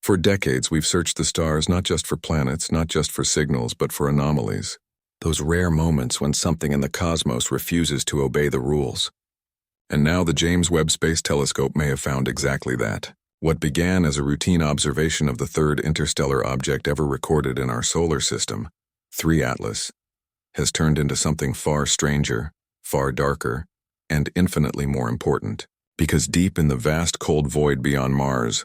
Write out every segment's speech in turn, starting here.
For decades, we've searched the stars not just for planets, not just for signals, but for anomalies. Those rare moments when something in the cosmos refuses to obey the rules. And now the James Webb Space Telescope may have found exactly that. What began as a routine observation of the third interstellar object ever recorded in our solar system, 3 Atlas, has turned into something far stranger, far darker, and infinitely more important. Because deep in the vast cold void beyond Mars,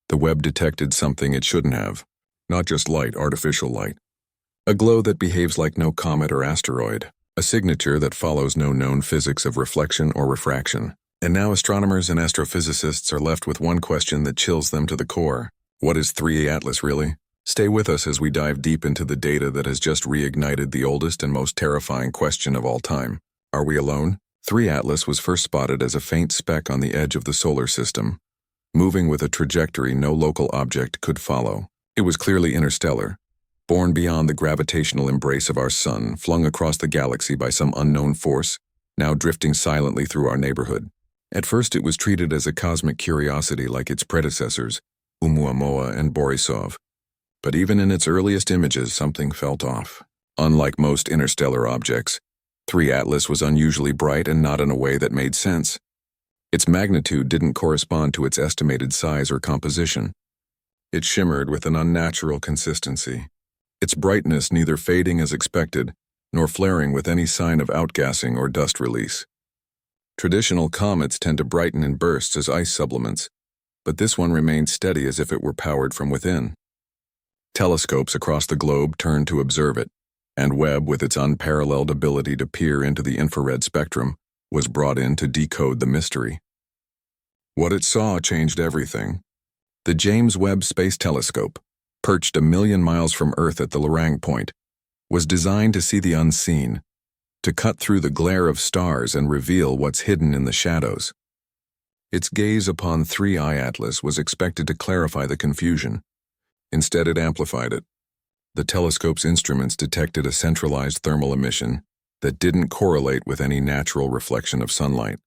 the Webb detected something it shouldn't have. Not just light, artificial light. A glow that behaves like no comet or asteroid. A signature that follows no known physics of reflection or refraction. And now astronomers and astrophysicists are left with one question that chills them to the core. What is 3 Atlas really? Stay with us as we dive deep into the data that has just reignited the oldest and most terrifying question of all time. Are we alone? 3 Atlas was first spotted as a faint speck on the edge of the solar system, moving with a trajectory no local object could follow. It was clearly interstellar, born beyond the gravitational embrace of our sun, flung across the galaxy by some unknown force, now drifting silently through our neighborhood. At first it was treated as a cosmic curiosity like its predecessors, Oumuamua and Borisov. But even in its earliest images, something felt off. Unlike most interstellar objects, 3 Atlas was unusually bright and not in a way that made sense. Its magnitude didn't correspond to its estimated size or composition. It shimmered with an unnatural consistency, its brightness neither fading as expected, nor flaring with any sign of outgassing or dust release. Traditional comets tend to brighten in bursts as ice supplements, but this one remained steady as if it were powered from within. Telescopes across the globe turned to observe it, and Webb, with its unparalleled ability to peer into the infrared spectrum, was brought in to decode the mystery. What it saw changed everything. The James Webb Space Telescope, perched 1 million miles from Earth at the Lorang Point, was designed to see the unseen, to cut through the glare of stars and reveal what's hidden in the shadows. Its gaze upon 3 Atlas was expected to clarify the confusion. Instead, it amplified it. The telescope's instruments detected a centralized thermal emission that didn't correlate with any natural reflection of sunlight.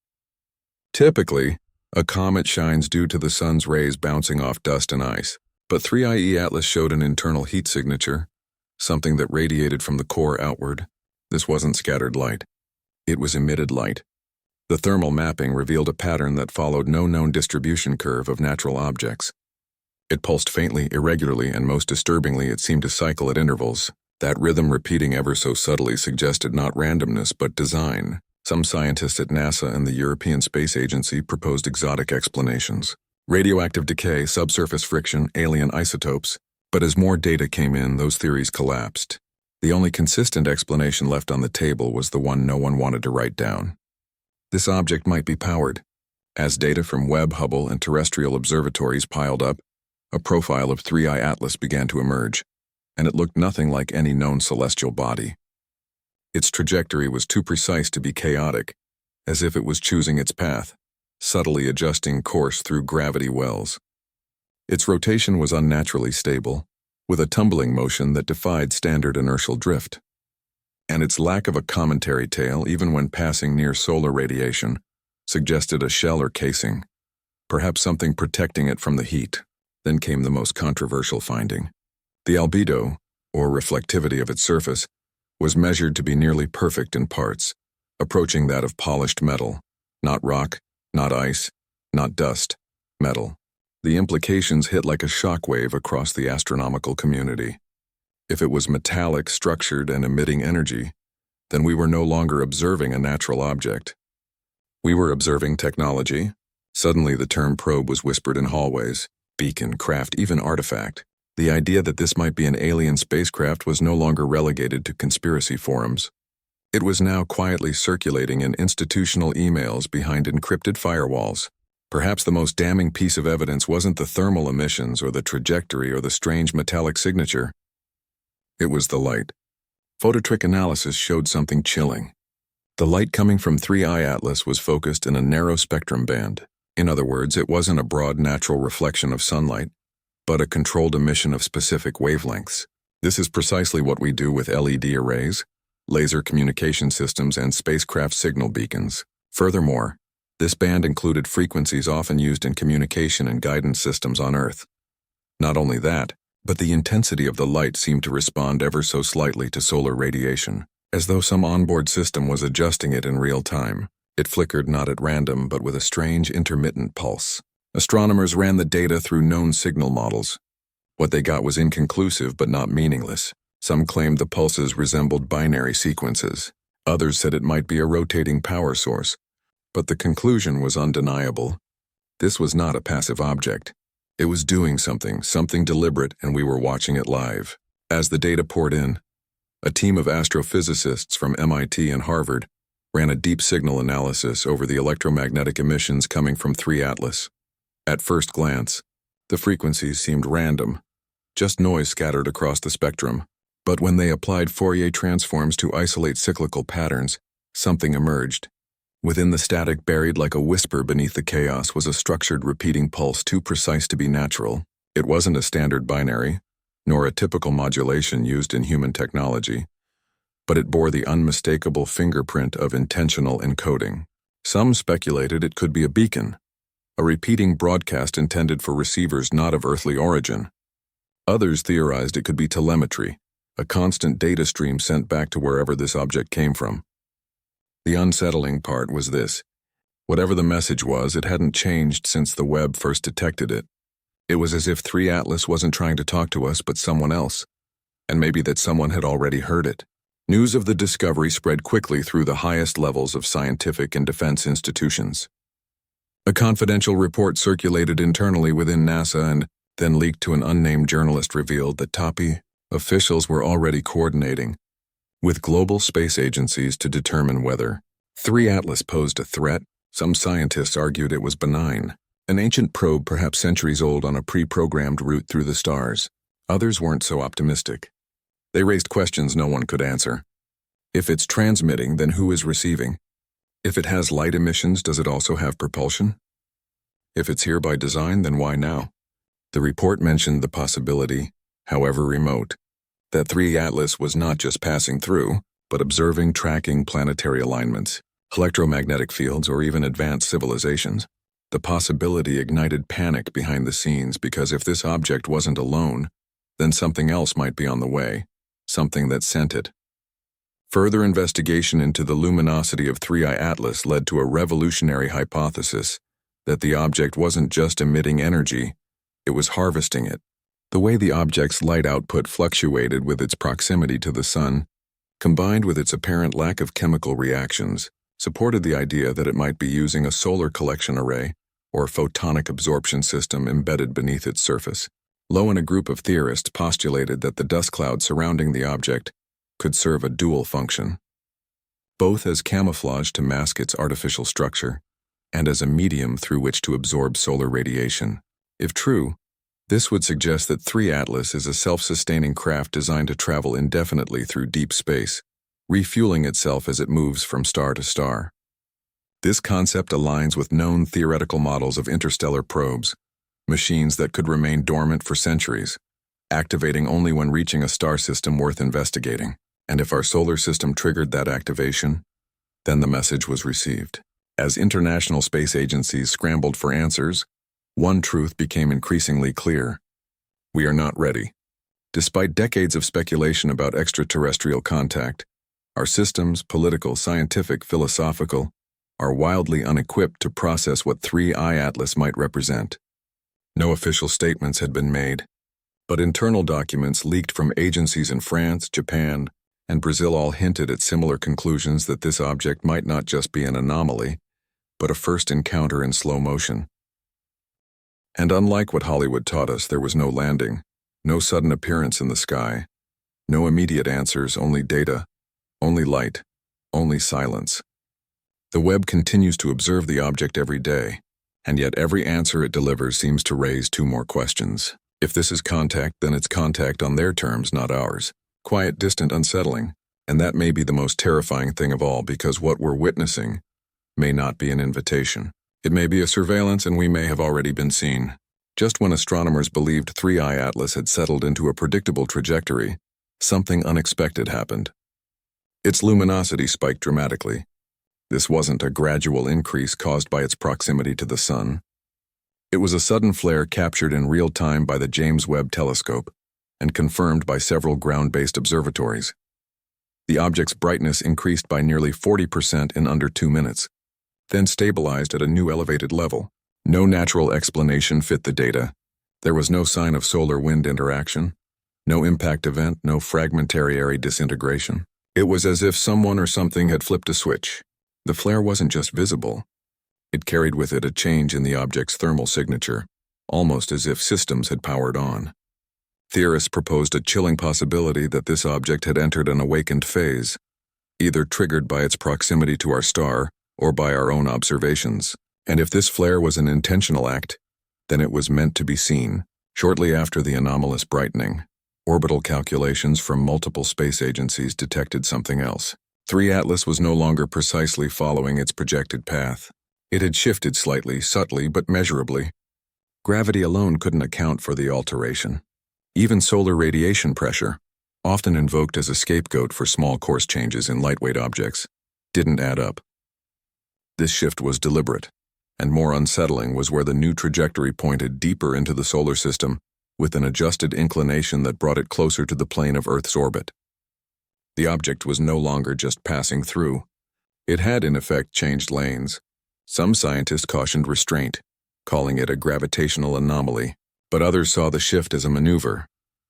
Typically, a comet shines due to the sun's rays bouncing off dust and ice, but 3 Atlas showed an internal heat signature, something that radiated from the core outward. This wasn't scattered light. It was emitted light. The thermal mapping revealed a pattern that followed no known distribution curve of natural objects. It pulsed faintly, irregularly, and most disturbingly, it seemed to cycle at intervals. That rhythm repeating ever so subtly suggested not randomness but design. Some scientists at NASA and the European Space Agency proposed exotic explanations. Radioactive decay, subsurface friction, alien isotopes. But as more data came in, those theories collapsed. The only consistent explanation left on the table was the one no one wanted to write down. This object might be powered. As data from Webb, Hubble, and terrestrial observatories piled up, a profile of 3 Atlas began to emerge, and it looked nothing like any known celestial body. Its trajectory was too precise to be chaotic, as if it was choosing its path, subtly adjusting course through gravity wells. Its rotation was unnaturally stable, with a tumbling motion that defied standard inertial drift. And its lack of a cometary tail, even when passing near solar radiation, suggested a shell or casing, perhaps something protecting it from the heat. Then came the most controversial finding. The albedo, or reflectivity of its surface, was measured to be nearly perfect in parts, approaching that of polished metal, not rock, not ice, not dust, metal. The implications hit like a shockwave across the astronomical community. If it was metallic, structured, and emitting energy, then we were no longer observing a natural object. We were observing technology. Suddenly the term probe was whispered in hallways. Beacon, craft, even artifact. The idea that this might be an alien spacecraft was no longer relegated to conspiracy forums. It was now quietly circulating in institutional emails behind encrypted firewalls. Perhaps the most damning piece of evidence wasn't the thermal emissions or the trajectory or the strange metallic signature. It was the light. Phototrick analysis showed something chilling. The light coming from 3 Atlas was focused in a narrow spectrum band. In other words, it wasn't a broad natural reflection of sunlight, but a controlled emission of specific wavelengths. This is precisely what we do with LED arrays, laser communication systems, and spacecraft signal beacons. Furthermore, this band included frequencies often used in communication and guidance systems on Earth. Not only that, but the intensity of the light seemed to respond ever so slightly to solar radiation, as though some onboard system was adjusting it in real time. It flickered not at random, but with a strange intermittent pulse. Astronomers ran the data through known signal models. What they got was inconclusive but not meaningless. Some claimed the pulses resembled binary sequences. Others said it might be a rotating power source. But the conclusion was undeniable. This was not a passive object. It was doing something deliberate, and we were watching it live. As the data poured in, a team of astrophysicists from MIT and Harvard ran a deep signal analysis over the electromagnetic emissions coming from 3 Atlas. At first glance, the frequencies seemed random, just noise scattered across the spectrum. But when they applied Fourier transforms to isolate cyclical patterns, something emerged. Within the static buried like a whisper beneath the chaos was a structured repeating pulse too precise to be natural. It wasn't a standard binary, nor a typical modulation used in human technology, but it bore the unmistakable fingerprint of intentional encoding. Some speculated it could be a beacon, a repeating broadcast intended for receivers not of earthly origin. Others theorized it could be telemetry, a constant data stream sent back to wherever this object came from. The unsettling part was this. Whatever the message was, it hadn't changed since the Webb first detected it. It was as if 3 Atlas wasn't trying to talk to us but someone else, and maybe that someone had already heard it. News of the discovery spread quickly through the highest levels of scientific and defense institutions. A confidential report circulated internally within NASA and then leaked to an unnamed journalist revealed that top officials were already coordinating with global space agencies to determine whether 3 Atlas posed a threat. Some scientists argued it was benign, an ancient probe perhaps centuries old on a pre-programmed route through the stars. Others weren't so optimistic. They raised questions no one could answer. If it's transmitting, then who is receiving? If it has light emissions, does it also have propulsion? If it's here by design, then why now? The report mentioned the possibility, however remote, that 3 Atlas was not just passing through, but observing, tracking planetary alignments, electromagnetic fields, or even advanced civilizations. The possibility ignited panic behind the scenes because if this object wasn't alone, then something else might be on the way, something that sent it. Further investigation into the luminosity of 3I Atlas led to a revolutionary hypothesis that the object wasn't just emitting energy, it was harvesting it. The way the object's light output fluctuated with its proximity to the sun, combined with its apparent lack of chemical reactions, supported the idea that it might be using a solar collection array or photonic absorption system embedded beneath its surface. Lowe and a group of theorists postulated that the dust cloud surrounding the object could serve a dual function, both as camouflage to mask its artificial structure and as a medium through which to absorb solar radiation. If true, this would suggest that 3 Atlas is a self-sustaining craft designed to travel indefinitely through deep space, refueling itself as it moves from star to star. This concept aligns with known theoretical models of interstellar probes, machines that could remain dormant for centuries, activating only when reaching a star system worth investigating. And if our solar system triggered that activation, then the message was received. As international space agencies scrambled for answers, one truth became increasingly clear. We are not ready. Despite decades of speculation about extraterrestrial contact, our systems, political, scientific, philosophical, are wildly unequipped to process what 3I Atlas might represent. No official statements had been made, but internal documents leaked from agencies in France, Japan, and Brazil all hinted at similar conclusions that this object might not just be an anomaly, but a first encounter in slow motion. And unlike what Hollywood taught us, there was no landing, no sudden appearance in the sky, no immediate answers, only data, only light, only silence. The Webb continues to observe the object every day, and yet every answer it delivers seems to raise 2 more questions. If this is contact, then it's contact on their terms, not ours. Quiet, distant, unsettling, and that may be the most terrifying thing of all because what we're witnessing may not be an invitation. It may be a surveillance and we may have already been seen. Just when astronomers believed 3I Atlas had settled into a predictable trajectory, something unexpected happened. Its luminosity spiked dramatically. This wasn't a gradual increase caused by its proximity to the sun. It was a sudden flare captured in real time by the James Webb Telescope and confirmed by several ground-based observatories. The object's brightness increased by nearly 40% in under 2 minutes, then stabilized at a new elevated level. No natural explanation fit the data. There was no sign of solar-wind interaction, no impact event, no fragmentary disintegration. It was as if someone or something had flipped a switch. The flare wasn't just visible. It carried with it a change in the object's thermal signature, almost as if systems had powered on. Theorists proposed a chilling possibility that this object had entered an awakened phase, either triggered by its proximity to our star or by our own observations. And if this flare was an intentional act, then it was meant to be seen. Shortly after the anomalous brightening, orbital calculations from multiple space agencies detected something else. 3 Atlas was no longer precisely following its projected path. It had shifted slightly, subtly, but measurably. Gravity alone couldn't account for the alteration. Even solar radiation pressure, often invoked as a scapegoat for small course changes in lightweight objects, didn't add up. This shift was deliberate, and more unsettling was where the new trajectory pointed deeper into the solar system with an adjusted inclination that brought it closer to the plane of Earth's orbit. The object was no longer just passing through. It had, in effect, changed lanes. Some scientists cautioned restraint, calling it a gravitational anomaly, but others saw the shift as a maneuver,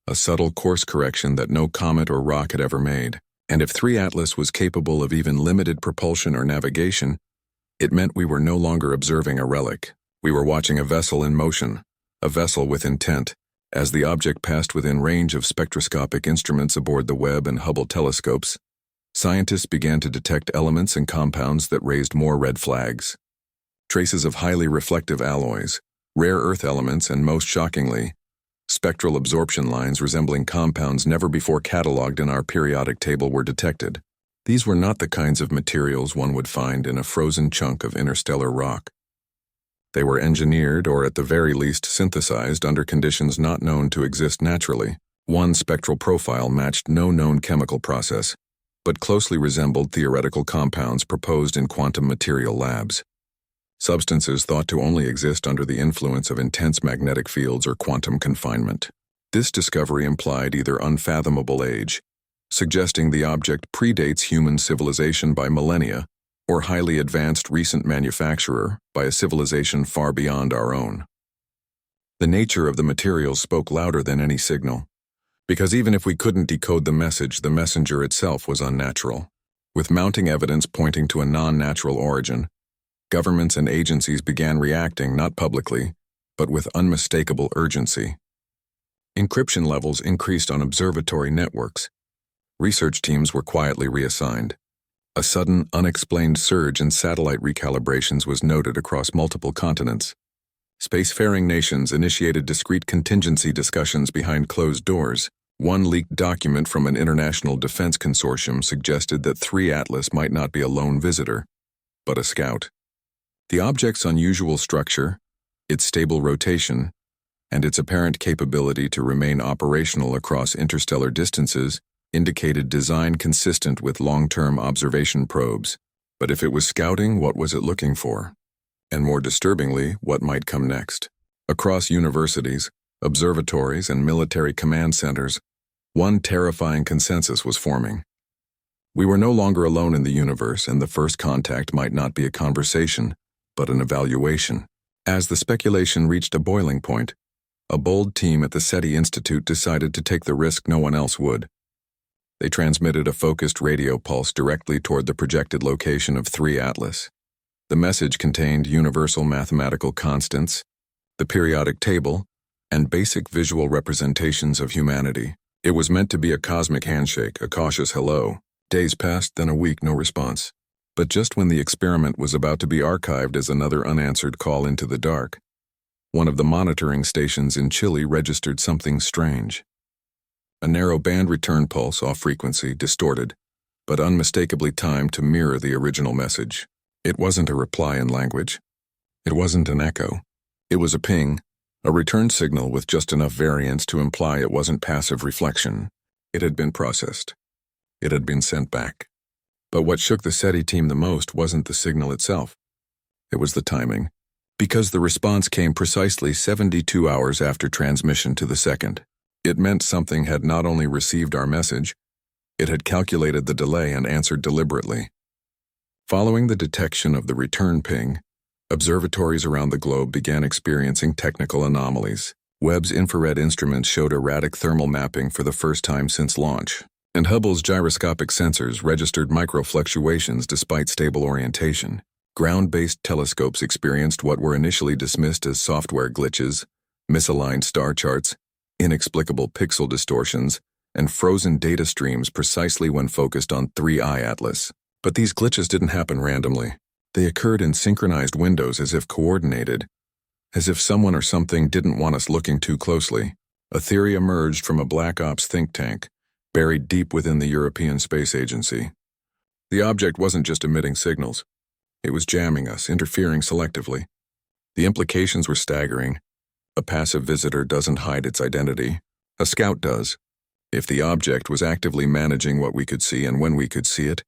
a subtle course correction that no comet or rock had ever made. And if 3 Atlas was capable of even limited propulsion or navigation, it meant we were no longer observing a relic. We were watching a vessel in motion, a vessel with intent. As the object passed within range of spectroscopic instruments aboard the Webb and Hubble telescopes, scientists began to detect elements and compounds that raised more red flags. Traces of highly reflective alloys, rare earth elements, and most shockingly, spectral absorption lines resembling compounds never before catalogued in our periodic table were detected. These were not the kinds of materials one would find in a frozen chunk of interstellar rock. They were engineered, or at the very least synthesized, under conditions not known to exist naturally. One spectral profile matched no known chemical process, but closely resembled theoretical compounds proposed in quantum material labs. Substances thought to only exist under the influence of intense magnetic fields or quantum confinement. This discovery implied either unfathomable age, suggesting the object predates human civilization by millennia, or highly advanced recent manufacturer by a civilization far beyond our own. The nature of the materials spoke louder than any signal, because even if we couldn't decode the message, the messenger itself was unnatural. With mounting evidence pointing to a non-natural origin, governments and agencies began reacting not publicly, but with unmistakable urgency. Encryption levels increased on observatory networks. Research teams were quietly reassigned. A sudden, unexplained surge in satellite recalibrations was noted across multiple continents. Spacefaring nations initiated discrete contingency discussions behind closed doors. One leaked document from an international defense consortium suggested that 3 Atlas might not be a lone visitor, but a scout. The object's unusual structure, its stable rotation, and its apparent capability to remain operational across interstellar distances indicated design consistent with long-term observation probes. But if it was scouting, what was it looking for? And more disturbingly, what might come next? Across universities, observatories, and military command centers, one terrifying consensus was forming. We were no longer alone in the universe, and the first contact might not be a conversation, but an evaluation. As the speculation reached a boiling point, a bold team at the SETI Institute decided to take the risk no one else would. They transmitted a focused radio pulse directly toward the projected location of 3 Atlas. The message contained universal mathematical constants, the periodic table, and basic visual representations of humanity. It was meant to be a cosmic handshake, a cautious hello. Days passed, then a week, no response. But just when the experiment was about to be archived as another unanswered call into the dark, one of the monitoring stations in Chile registered something strange. A narrow band return pulse, off frequency, distorted, but unmistakably timed to mirror the original message. It wasn't a reply in language. It wasn't an echo. It was a ping, a return signal with just enough variance to imply it wasn't passive reflection. It had been processed. It had been sent back. But what shook the SETI team the most wasn't the signal itself. It was the timing. Because the response came precisely 72 hours after transmission to the second. It meant something had not only received our message, it had calculated the delay and answered deliberately. Following the detection of the return ping, observatories around the globe began experiencing technical anomalies. Webb's infrared instruments showed erratic thermal mapping for the first time since launch, and Hubble's gyroscopic sensors registered microfluctuations despite stable orientation. Ground-based telescopes experienced what were initially dismissed as software glitches, misaligned star charts, inexplicable pixel distortions, and frozen data streams precisely when focused on 3I Atlas. But these glitches didn't happen randomly. They occurred in synchronized windows as if coordinated, as if someone or something didn't want us looking too closely. A theory emerged from a black ops think tank, buried deep within the European Space Agency. The object wasn't just emitting signals. It was jamming us, interfering selectively. The implications were staggering. A passive visitor doesn't hide its identity. A scout does. If the object was actively managing what we could see and when we could see it,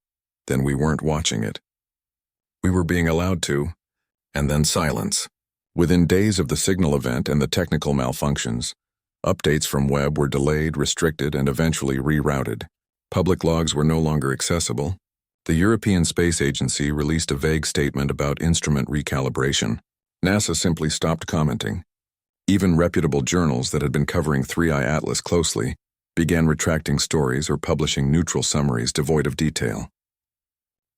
then we weren't watching it. We were being allowed to, and then silence. Within days of the signal event and the technical malfunctions, updates from Webb were delayed, restricted, and eventually rerouted. Public logs were no longer accessible. The European Space Agency released a vague statement about instrument recalibration. NASA simply stopped commenting. Even reputable journals that had been covering 3I Atlas closely began retracting stories or publishing neutral summaries devoid of detail.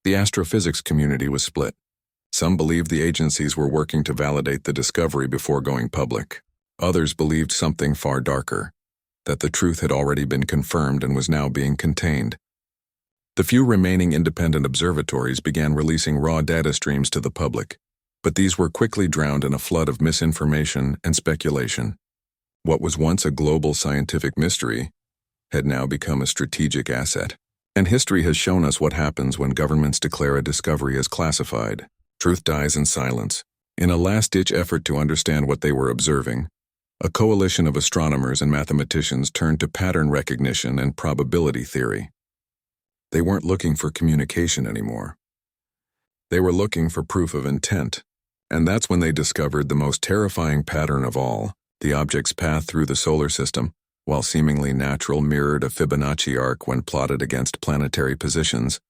The astrophysics community was split. Some believed the agencies were working to validate the discovery before going public. Others believed something far darker, that the truth had already been confirmed and was now being contained. The few remaining independent observatories began releasing raw data streams to the public, but these were quickly drowned in a flood of misinformation and speculation. What was once a global scientific mystery had now become a strategic asset. And history has shown us what happens when governments declare a discovery as classified. Truth dies in silence. In a last-ditch effort to understand what they were observing, a coalition of astronomers and mathematicians turned to pattern recognition and probability theory. They weren't looking for communication anymore. They were looking for proof of intent, and that's when they discovered the most terrifying pattern of all. The object's path through the solar system, while seemingly natural, mirrored a Fibonacci arc when plotted against planetary positions,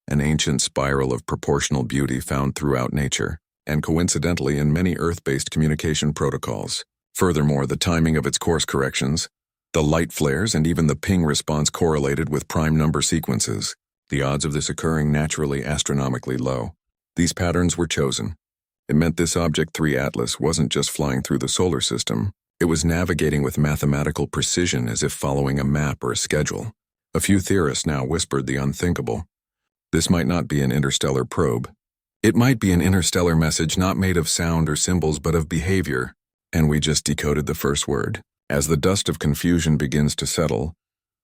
an ancient spiral of proportional beauty found throughout nature, and coincidentally in many Earth-based communication protocols. Furthermore, the timing of its course corrections, the light flares, and even the ping response correlated with prime number sequences, the odds of this occurring naturally astronomically low. These patterns were chosen. It meant this object 3 Atlas wasn't just flying through the solar system. It was navigating with mathematical precision as if following a map or a schedule. A few theorists now whispered the unthinkable. This might not be an interstellar probe. It might be an interstellar message not made of sound or symbols but of behavior. And we just decoded the first word. As the dust of confusion begins to settle,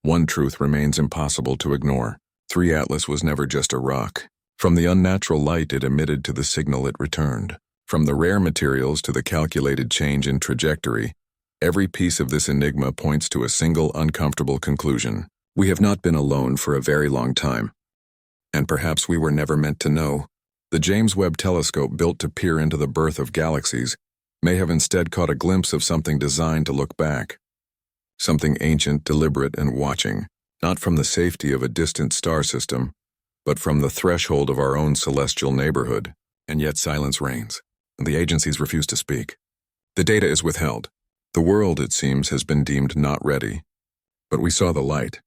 one truth remains impossible to ignore. 3 Atlas was never just a rock. From the unnatural light it emitted to the signal it returned. From the rare materials to the calculated change in trajectory, every piece of this enigma points to a single uncomfortable conclusion. We have not been alone for a very long time. And perhaps we were never meant to know. The James Webb Telescope, built to peer into the birth of galaxies, may have instead caught a glimpse of something designed to look back. Something ancient, deliberate, and watching, not from the safety of a distant star system, but from the threshold of our own celestial neighborhood. And yet silence reigns. The agencies refuse to speak. The data is withheld. The world, it seems, has been deemed not ready. But we saw the light.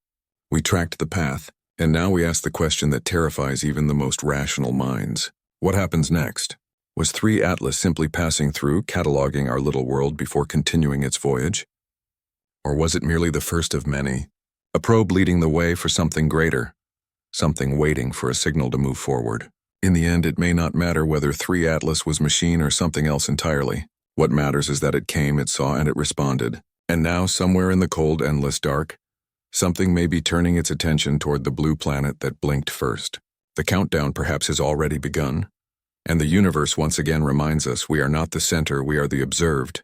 We tracked the path. And now we ask the question that terrifies even the most rational minds. What happens next? Was 3 Atlas simply passing through, cataloging our little world before continuing its voyage? Or was it merely the first of many? A probe leading the way for something greater, something waiting for a signal to move forward. In the end, it may not matter whether 3 Atlas was machine or something else entirely. What matters is that it came, it saw, and it responded. And now, somewhere in the cold, endless dark, something may be turning its attention toward the blue planet that blinked first. The countdown perhaps has already begun, and the universe once again reminds us we are not the center, we are the observed.